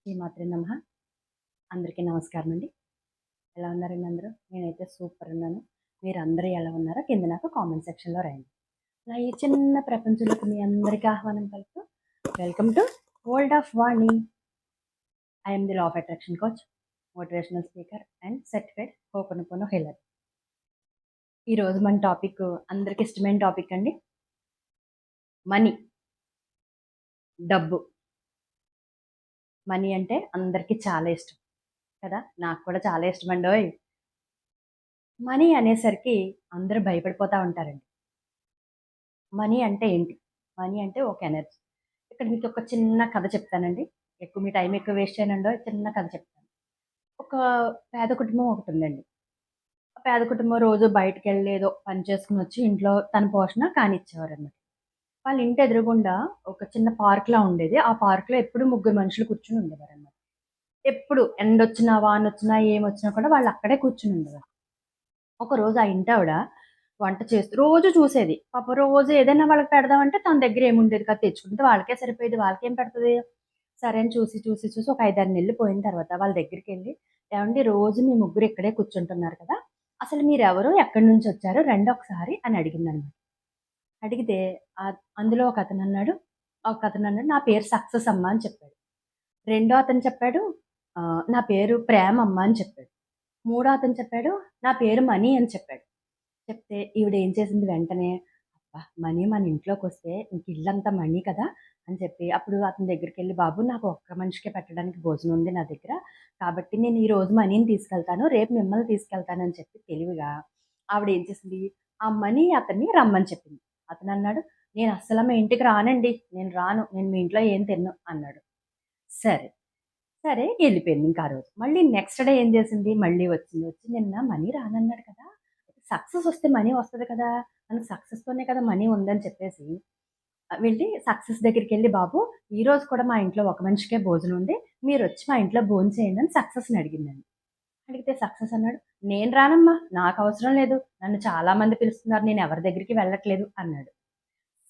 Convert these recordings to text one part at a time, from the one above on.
శ్రీమాత్రే నమః. అందరికీ నమస్కారం అండి. ఎలా ఉన్నారండి అందరూ? నేనైతే సూపర్ ఉన్నాను. మీరందరూ ఎలా ఉన్నారో కింద నాకు కామెంట్ సెక్షన్‌లో రాయండి. నా ఈ చిన్న ప్రపంచంలోకి మీ అందరికీ ఆహ్వానం పలుకుతూ welcome to world of Vani. I am the law of attraction coach, motivational speaker and certified hooponopono healer. ఈరోజు మన టాపిక్ అందరికి ఇష్టమైన టాపిక్ అండి. మనీ, డబ్బు. మనీ అంటే అందరికీ చాలా ఇష్టం కదా! నాకు కూడా చాలా ఇష్టమండోయ్! మనీ అనేసరికి అందరూ భయపడిపోతా ఉంటారండి. మనీ అంటే ఏంటి? మనీ అంటే ఒక ఎనర్జీ. ఇక్కడ మీకు ఒక చిన్న కథ చెప్తానండి. మీ టైం ఎక్కువ వేస్ట్ చేయనండోయ్! చిన్న కథ చెప్తాను. ఒక పేద కుటుంబం ఒకటుందండి. ఆ పేద కుటుంబం రోజు బయటికెళ్ళి ఏదో పని చేసుకొనొచ్చి ఇంట్లో తన పోషణ కానిచ్చేవారనమాట. వాళ్ళ ఇంటి ఎదురుగుండా ఒక చిన్న పార్క్‌లా ఉండేది. ఆ పార్క్‌లో ఎప్పుడు ముగ్గురు మనుషులు కూర్చొని ఉండేవారనమాట. ఎప్పుడు ఎండొచ్చినా, వానొచ్చినా, ఏమొచ్చినా కూడా వాళ్ళు అక్కడే కూర్చొని ఉండేవారు. ఒకరోజు ఆ ఇంటావిడ వంట చేస్తూ రోజు చూసేది. పాపం రోజు ఏదైనా వాళ్ళకి పెడదామంటే తన దగ్గర ఏముండేది కాదు. తెచ్చుకుంటే వాళ్ళకే సరిపోయేది. వాళ్ళకేం పెడతది? సరే అని చూసి ఒక 5, 6 నెలలు పోయిన తర్వాత వాళ్ళ దగ్గరికెళ్ళి, "ఏవండీ రోజు మీ ముగ్గురు ఇక్కడే కూర్చుంటున్నారు కదా! అసలు మీరెవరు? ఎక్కడి నుంచొచ్చారు? రండి ఒకసారి" అని అడిగిందనమాట. అడిగితే అందులో ఒకతనన్నాడు, "నా పేరు సక్సెస్ అమ్మ" అని చెప్పాడు. రెండో అతను చెప్పాడు, "నా పేరు ప్రేమమ్మ" అని చెప్పాడు. మూడో అతను చెప్పాడు, "నా పేరు మణి" అని చెప్పాడు. చెప్తే ఈవిడేం చేసింది వెంటనే, అబ్బా! మనీ మన ఇంట్లోకొస్తే ఇంక ఇల్లంతా మనీ కదా! అని చెప్పి అప్పుడు అతని దగ్గరికెళ్ళి, బాబు నాకు ఒక్క మనిషికే పెట్టడానికి భోజనం ఉంది నా దగ్గర. కాబట్టి నేను ఈరోజు మనీని తీసుకెళ్తాను. రేపు మిమ్మల్ని తీసుకెళ్తానని చెప్పి తెలివిగా ఆవిడేం చేసింది, ఆ మనీ అతన్ని రమ్మని చెప్పింది. అతనన్నాడు, నేనస్సల మీ ఇంటికి రానండి. నేను రాను. నేను మీ ఇంట్లో ఏం తినను అన్నాడు. సరే. సరే ఎళ్ళిపోయింది ఆ రోజు. మళ్ళీ నెక్స్ట్ డే ఏం చేసింది, మళ్ళీ వచ్చింది. వచ్చి నిన్న మనీ రానన్నాడు కదా! సక్సెస్ వస్తే మనీ వస్తది కదా! మనకు సక్సెస్‌తోనే కదా మనీ ఉందని చెప్పేసి వెళ్ళి సక్సెస్ దగ్గరికెళ్ళి, బాబు ఈరోజు కూడా మా ఇంట్లో ఒక మనిషికే భోజనం ఉంది. మీరొచ్చి మా ఇంట్లో భోంచేయండి అని సక్సెస్‌ని అడిగిందండి. అడిగితే సక్సెస్ అన్నాడు, "నేను రానమ్మా! నాకవసరం లేదు. నన్ను చాలా మంది పిలుస్తున్నారు. నేను ఎవరి దగ్గరికి వెళ్ళట్లేదు" అన్నాడు.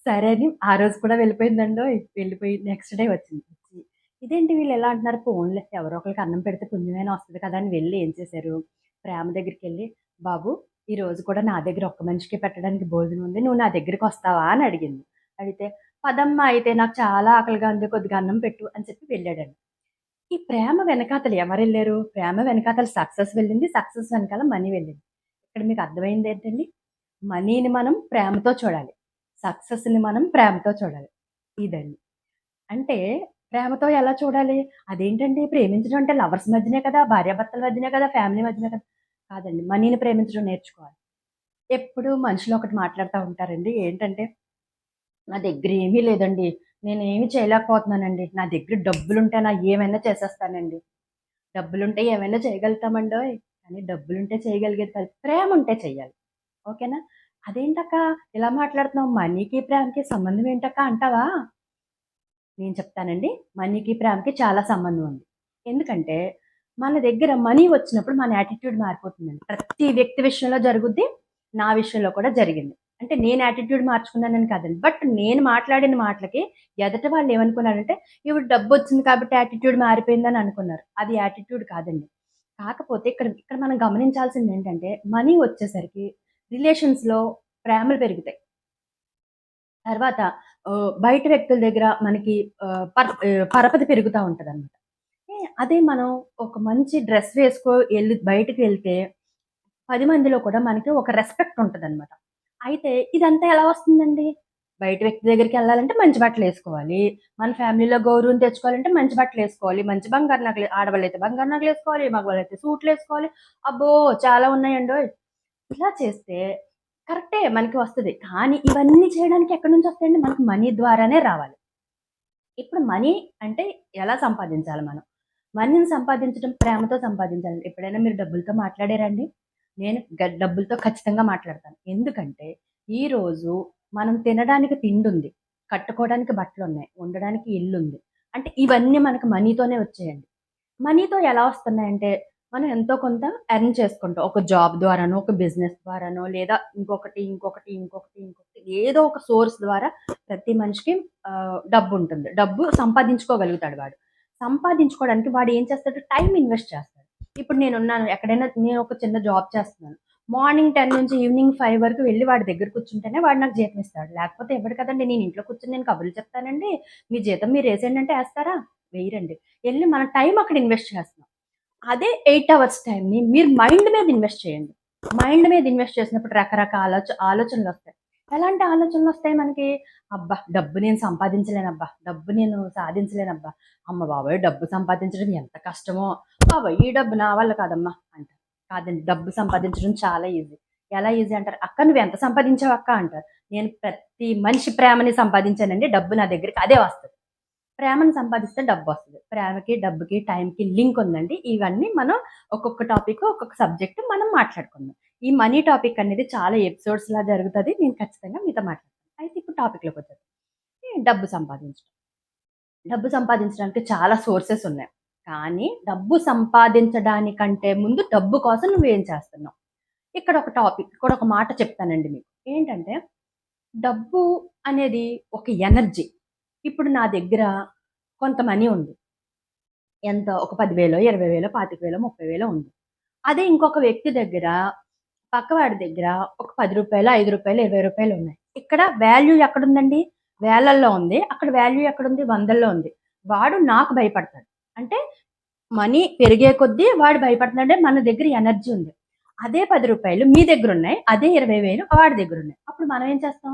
సరే అని ఆ రోజు కూడా వెళ్ళిపోయిందండోయ్! వెళ్ళిపోయి నెక్స్ట్ డే వచ్చింది. వచ్చి ఇదేంటి వీళ్ళు ఇలా అంటున్నారు, పోన్లే ఎవరో ఒకళ్ళకి అన్నం పెడితే పుణ్యమైనా వస్తది కదా! అని వెళ్ళి ఏం చేశారు, ప్రేమ దగ్గరికెళ్ళి, బాబు ఈరోజు కూడా నా దగ్గర ఒక్క మనిషికే పెట్టడానికి భోజనం ఉంది. నువ్వు నా దగ్గరికొస్తావా అని అడిగింది. అడిగితే, పదమ్మా అయితే నాకు చాలా ఆకలిగా ఉంది. కొద్దిగా అన్నం పెట్టు అని చెప్పి వెళ్ళాడండి. ఈ ప్రేమ వెనకాతల ఎవరెళ్లారు? ప్రేమ వెనకాతల సక్సెస్ వెళ్ళింది. సక్సెస్ వెనకాల మనీ వెళ్ళింది. ఇక్కడ మీకు అర్థమైందేంటండి? మనీని మనం ప్రేమతో చూడాలి. సక్సెస్‌ని మనం ప్రేమతో చూడాలి. ఇదండి. అంటే ప్రేమతో ఎలా చూడాలి? అదేంటండి ప్రేమించడం అంటే లవర్స్ మధ్యనే కదా! భార్యాభర్తల మధ్యనే కదా! ఫ్యామిలీ మధ్యనే కదా! కాదండి. మనీని ప్రేమించడం నేర్చుకోవాలి. ఎప్పుడు మనుషులు ఒకటి మాట్లాడుతా ఉంటారండి. ఏంటంటే, నా దగ్గర ఏమీ లేదండి. నేనేమి చేయలేకపోతున్నానండి. నా దగ్గర డబ్బులుంటే ఏమైనా చేసేస్తానండి. డబ్బులుంటే ఏమైనా చేయగలుగుతామండోయ్! కానీ డబ్బులుంటే చేయగలిగేది కాదు. ప్రేముంటే చెయ్యాలి. ఓకేనా? అదేంటక్కా ఇలా మాట్లాడుతున్నావు? మనీకి, ప్రేమకి సంబంధం ఏంటక్కా అంటావా? నేను చెప్తానండి. మనీకి, ప్రేమకి చాలా సంబంధం ఉంది. ఎందుకంటే, మన దగ్గర మనీ వచ్చినప్పుడు మన యాటిట్యూడ్ మారిపోతుందండి. ప్రతి వ్యక్తి విషయంలో జరుగుద్ది. నా విషయంలో కూడా జరిగింది. అంటే నేను యాటిట్యూడ్ మార్చుకున్నానని కాదండి. బట్ నేను మాట్లాడిన మాటలకి ఎదుటి వాళ్ళు ఏమనుకున్నారంటే, ఈవిడ డబ్బొచ్చింది కాబట్టి యాటిట్యూడ్ మారిపోయిందని అనుకున్నారు. అది యాటిట్యూడ్ కాదండి. కాకపోతే ఇక్కడ ఇక్కడ మనం గమనించాల్సిందేంటంటే, మనీ వచ్చేసరికి రిలేషన్స్‌లో ప్రేమలు పెరుగుతాయి. తర్వాత బయట వ్యక్తుల దగ్గర మనకి పరపతి పెరుగుతా ఉంటదనమాట. అదే మనం ఒక మంచి డ్రెస్ బయటికి వెళ్తే 10 మందిలో కూడా మనకి ఒక రెస్పెక్ట్ ఉంటదనమాట. అయితే ఇదంతా ఎలా వస్తుందండి? బయట వ్యక్తి దగ్గరికెళ్ళాలంటే మంచి బట్టలేసుకోవాలి. మన ఫ్యామిలీలో గౌరవం తెచ్చుకోవాలంటే మంచి బట్టలేసుకోవాలి. మంచి బంగారు నగలు ఆడవాళ్ళైతే బంగారు నగలేసుకోవాలి. మగవాళ్ళైతే సూట్‌లేసుకోవాలి. అబ్బో! చాలా ఉన్నాయండోయ్! ఇలా చేస్తే కరెక్టే మనకి వస్తది. కానీ ఇవన్నీ చేయడానికి ఎక్కడి నుంచొస్తాయండి? మనకు మనీ ద్వారానే రావాలి. ఇప్పుడు మనీ అంటే ఎలా సంపాదించాలి మనం? మనీని సంపాదించడం ప్రేమతో సంపాదించాలి. ఎప్పుడైనా మీరు డబ్బులతో మాట్లాడారా అండి? నేను డబ్బులతో ఖచ్చితంగా మాట్లాడతాను. ఎందుకంటే ఈరోజు మనం తినడానికి తిండుంది. కట్టుకోవడానికి బట్టలున్నాయి. ఉండడానికి ఇల్లుంది. అంటే ఇవన్నీ మనకు మనీతోనే వచ్చాయండి. మనీతో ఎలా వస్తున్నాయంటే, మనం ఎంతో కొంత ఎర్న్ చేసుకుంటాం. ఒక జాబ్ ద్వారానో, ఒక బిజినెస్ ద్వారానో, లేదా ఇంకొకటి ఏదో ఒక సోర్స్ ద్వారా ప్రతి మనిషికి డబ్బుంటుంది. డబ్బు సంపాదించుకోగలుగుతాడు వాడు. సంపాదించుకోవడానికి వాడు ఏం చేస్తాడు? టైం ఇన్వెస్ట్ చేస్తాడు. ఇప్పుడు నేనున్నాను ఎక్కడైనా, నేను ఒక చిన్న జాబ్ చేస్తున్నాను. మార్నింగ్ 10 నుంచి ఈవినింగ్ 5 వరకు వెళ్లి వాడి దగ్గర కూర్చుంటేనే వాడు నాకు జీతం ఇస్తాడు. లేకపోతే ఇవ్వడు కదండీ! నేను ఇంట్లో కూర్చొని నేను కబుర్లు చెప్తానండి. మీ జీతం మీరేసేయండి అంటే ఏస్తారా? వెయ్యరండి. ఎళ్లి మన టైం అక్కడ ఇన్వెస్ట్ చేస్తున్నాం. అదే 8 అవర్స్ టైమ్‌ని మీరు మైండ్ మీద ఇన్వెస్ట్ చేయండి. మైండ్ మీద ఇన్వెస్ట్ చేసినప్పుడు రకరకాల ఆలోచనలొస్తాయి. ఎలాంటి ఆలోచనలొస్తాయి మనకి? అబ్బా! డబ్బు నేను సంపాదించలేనబ్బా! డబ్బు నేను సాధించలేనబ్బా! అమ్మ బాబోయ్! డబ్బు సంపాదించడం ఎంత కష్టమో! బాబోయ్! ఈ డబ్బు నా వల్ల కాదమ్మా అంటారు. కాదండి, డబ్బు సంపాదించడం చాలా ఈజీ. ఎలా ఈజీ అంటారు? అక్క నువ్వెంత సంపాదించావు అక్క అంటారు. నేను ప్రతి మనిషి ప్రేమని సంపాదించానండి. డబ్బు నా దగ్గరికి అదే వస్తది. ప్రేమను సంపాదిస్తే డబ్బొస్తది. ప్రేమకి, డబ్బుకి, టైంకి లింక్ ఉందండి. ఇవన్నీ మనం ఒక్కొక్క టాపిక్, ఒక్కొక్క సబ్జెక్ట్ మనం మాట్లాడుకుందాం. ఈ మనీ టాపిక్ అనేది చాలా ఎపిసోడ్స్‌లా జరుగుతది. నేను ఖచ్చితంగా మీతో మాట్లాడతాను. అయితే ఇప్పుడు టాపిక్‌లోకొచ్చేద్దాం. ఈ డబ్బు సంపాదించడం. డబ్బు సంపాదించడానికి చాలా సోర్సెస్ ఉన్నాయి. కానీ డబ్బు సంపాదించడానికంటే ముందు డబ్బు కోసం నువ్వేం చేస్తున్నావు? ఇక్కడ ఒక మాట చెప్తానండి మీకు. ఏంటంటే డబ్బు అనేది ఒక ఎనర్జీ. ఇప్పుడు నా దగ్గర కొంత మనీ ఉంది. ఎంత ఒక 10,000, 20,000, 25,000, 30,000 ఉంది. అదే ఇంకొక వ్యక్తి దగ్గర, పక్కవాడి దగ్గర ఒక రూ. 10, రూ. 5, రూ. 20 ఉన్నాయి. ఇక్కడ వాల్యూ ఎక్కడుందండి? వేలల్లో ఉంది. అక్కడ వాల్యూ ఎక్కడుంది? వందల్లో ఉంది. వాడు నాకు భయపడతాడు. అంటే మనీ పెరిగే కొద్దీ వాడు భయపడుతున్నాడంటే మన దగ్గర ఎనర్జీ ఉంది. అదే రూ. 10 మీ దగ్గరున్నాయి. అదే 20,000 వాడి దగ్గరున్నాయి. అప్పుడు మనం ఏం చేస్తాం?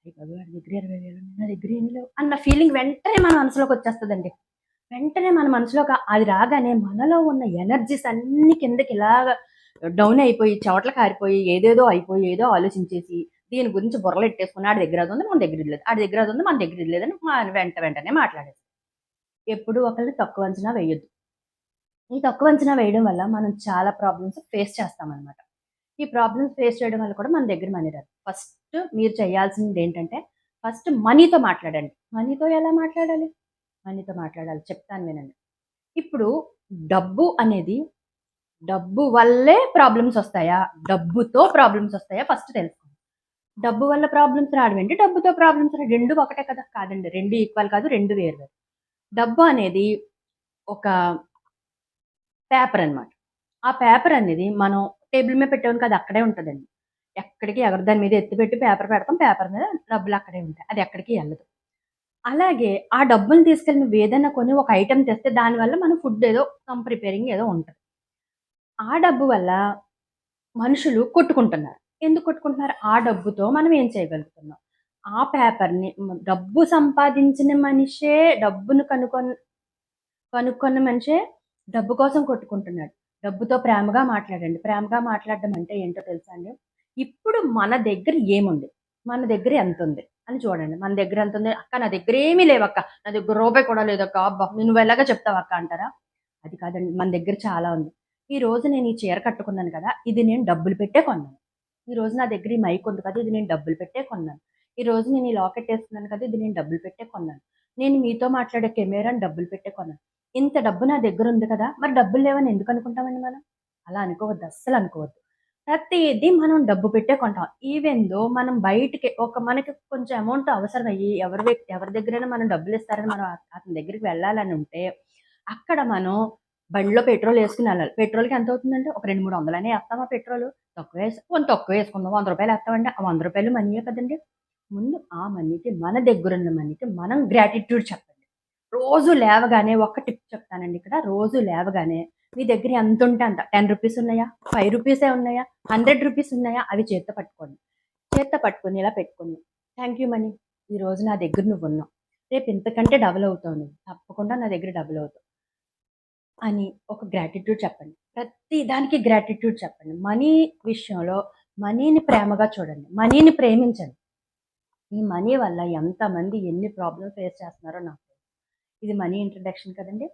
అయ్య బాబోయ్! వాడి దగ్గర 20,000 ఉన్నాయి. నా దగ్గర ఏమి లేవు అన్న ఫీలింగ్ వెంటనే మన మనసులోకొచ్చేస్తదండి. వెంటనే మన మనసులోకి అది రాగానే మనలో ఉన్న ఎనర్జీస్ అన్నీ కిందకి ఇలాగ డౌన్ అయిపోయి, చెమటలు కారిపోయి, ఏదేదో అయిపోయి, ఏదో ఆలోచించేసి, దీని గురించి బుర్రలెట్టేసుకొని ఆడి దగ్గర అదుంది, మన దగ్గర ఇది లేదు. ఆడి దగ్గర అదుంది, మన దగ్గర ఇది లేదని వెంటనే మాట్లాడేస్తాం. ఎప్పుడు ఒకళ్ళని తక్కువ అంచనా వేయొద్దు. ఈ తక్కువ అంచనా వేయడం వల్ల మనం చాలా ప్రాబ్లమ్స్ ఫేస్ చేస్తామనమాట. ఈ ప్రాబ్లమ్స్ ఫేస్ చేయడం వల్ల కూడా మన దగ్గర మనీ రాదు. ఫస్ట్ మీరు చేయాల్సిందేంటంటే, ఫస్ట్ మనీతో మాట్లాడండి. మనీతో ఎలా మాట్లాడాలి? మనీతో మాట్లాడాలి. చెప్తాను వినండి. ఇప్పుడు డబ్బు అనేది, డబ్బు వల్లే ప్రాబ్లమ్స్ ఒస్తాయా? డబ్బుతో ప్రాబ్లమ్స్ ఒస్తాయా? ఫస్ట్ తెలుసుకోండి. డబ్బు వల్ల ప్రాబ్లమ్స్ రావడం ఏంటి? డబ్బుతో ప్రాబ్లమ్స్ 2 ఒకటే కదా! కాదండి. 2 ఈక్వల్ కాదు. 2 వేరు వేరు. డబ్బు అనేది ఒక పేపర్ అన్నమాట. ఆ పేపర్ అనేది మనం టేబుల్ మీద పెట్టామనుకో అది అక్కడే ఉంటదండి. ఎక్కడికి ఎగరదు. దాని మీద ఎత్తిపెట్టి పేపర్ పెడతాం. పేపర్ మీద డబ్బులు అక్కడే ఉంటాయి. అది ఎక్కడికి ఎళ్ళదు. అలాగే ఆ డబ్బుల్ని తీసుకెళ్ళి నువ్వేదైనా కొని ఒక ఐటెమ్ తెస్తే దానివల్ల మన ఫుడ్ ఏదో సమ్ ప్రిపేరింగ్ ఏదో ఉంటది. ఆ డబ్బు వల్ల మనుషులు కొట్టుకుంటున్నారు. ఎందుకు కొట్టుకుంటున్నారు? ఆ డబ్బుతో మనం ఏం చేయగలుగుతున్నాం? ఆ పేపర్‌ని డబ్బు సంపాదించిన మనిషే డబ్బును కనుక్కున్న మనిషే డబ్బు కోసం కొట్టుకుంటున్నాడు. డబ్బుతో ప్రేమగా మాట్లాడండి. ప్రేమగా మాట్లాడడం అంటే ఏంటో తెలుసా అండి? ఇప్పుడు మన దగ్గర ఏముంది? మన దగ్గర ఎంతుంది? అని చూడండి. మన దగ్గర ఎంతుంది? "అక్క నా దగ్గర ఏమీ లేవక్క. నా దగ్గర రూపాయి కూడా లేదక్క. అబ్బా! నువ్వెలాగా చెప్తావక్క" అంటారా? అది కాదండి. మన దగ్గర చాలా ఉంది. ఈరోజు నేను ఈ చీర కట్టుకున్నాను కదా! ఇది నేను డబ్బులు పెట్టే కొన్నాను. ఈరోజు నా దగ్గర ఈ మైక్ ఉంది కదా! ఇది నేను డబ్బులు పెట్టే కొన్నాను. ఈరోజు నేను ఈ లాకెట్ ఏసుకున్నాను కదా! ఇది నేను డబ్బులు పెట్టే కొన్నాను. నేను మీతో మాట్లాడే కెమెరాని డబ్బులు పెట్టే కొన్నాను. ఇంత డబ్బు నా దగ్గరుంది కదా! మరి డబ్బులు లేవని ఎందుకు అనుకుంటామండి మనం? అలా అనుకోవద్దు. అస్సలు అనుకోవద్దు. ప్రతీదీ మనం డబ్బు పెట్టే కొంటాం. ఈవెన్ దో మనం బయటికి మనకి కొంచెం అమౌంట్ అవసరమయ్యి ఎవరి దగ్గరైనా మనం డబ్బులిస్తారని మనం అతని దగ్గరికి వెళ్ళాలని ఉంటే, అక్కడ మనం బండిలో పెట్రోల్ యేసుకొని ఎళ్ళాలి. పెట్రోల్‌కి ఎంతవుతుందండి? ఒక 2, 300 యేస్తామా పెట్రోలు? పోనీ తక్కువ యేసుకుందాం. రూ. 100 యేస్తామంటే, ఆ రూ. 100 మనీయే కదండీ! ముందు ఆ మనీకి, మన దగ్గరున్న మనీకి మనం గ్రాటిట్యూడ్ చెప్పండి. రోజు లేవగానే ఒక టిప్ చెప్తానండి ఇక్కడ. రోజు లేవగానే మీ దగ్గర ఎంతుంటే అంత రూ. 10 ఉన్నాయా? రూ. 5 ఉన్నాయా? రూ. 100 ఉన్నాయా? అవి చేత్తో పట్టుకోండి. చేత్తో పట్టుకొని ఇలా పెట్టుకొని, థాంక్ యూ మనీ. ఈరోజు నా దగ్గర నువ్వున్నావు. రేపు ఇంతకంటే డబుల్ అవుతావు నువ్వు. తప్పకుండా నా దగ్గర డబుల్ అవుతావు అని ఒక గ్రాటిట్యూడ్ చెప్పండి. ప్రతి దానికి గ్రాటిట్యూడ్ చెప్పండి. మనీ విషయంలో మనీని ప్రేమగా చూడండి. మనీని ప్రేమించండి. ఈ మనీ వల్ల ఎంతమంది ఎన్ని ప్రాబ్లమ్స్ ఫేస్ చేస్తున్నారో నాకు తెలుసు. ఇది మనీ ఇంట్రడక్షన్ కదండీ!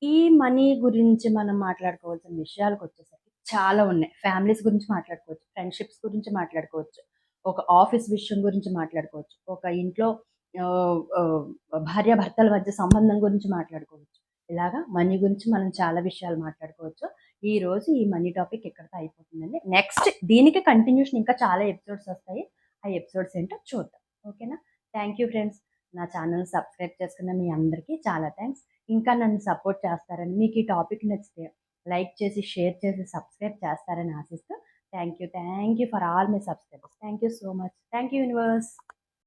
ఈ మనీ గురించి మనం మాట్లాడుకోవాల్సిన విషయాలకొచ్చేసరికి చాలా ఉన్నాయి. ఫ్యామిలీస్ గురించి మాట్లాడుకోవచ్చు. ఫ్రెండ్‌షిప్స్ గురించి మాట్లాడుకోవచ్చు. ఒక ఆఫీస్ విషయం గురించి మాట్లాడుకోవచ్చు. ఒక ఇంట్లో ఆహ్, ఆహ్, భార్యాభర్తల మధ్య సంబంధం గురించి మాట్లాడుకోవచ్చు. ఇలాగా మనీ గురించి మనం చాలా విషయాలు మాట్లాడుకోవచ్చు. ఈరోజు ఈ మనీ టాపిక్ ఇక్కడితో అయిపోతుందండి. నెక్స్ట్ దీనికి కంటిన్యూషన్ ఇంకా చాలా ఎపిసోడ్స్ వస్తాయి. ఆ ఎపిసోడ్స్ ఏంటో చూద్దాం. ఓకేనా? Thank you friends. నా ఛానల్ సబ్స్క్రైబ్ చేసుకున్న మీ అందరికీ చాలా థ్యాంక్స్. ఇంకా నన్ను సపోర్ట్ చేస్తారని, మీకు ఈ టాపిక్ నచ్చితే లైక్ చేసి, షేర్ చేసి, సబ్స్క్రైబ్ చేస్తారని ఆశిస్తూ thank you for all my subscribers. Thank you so much. Thank you universe.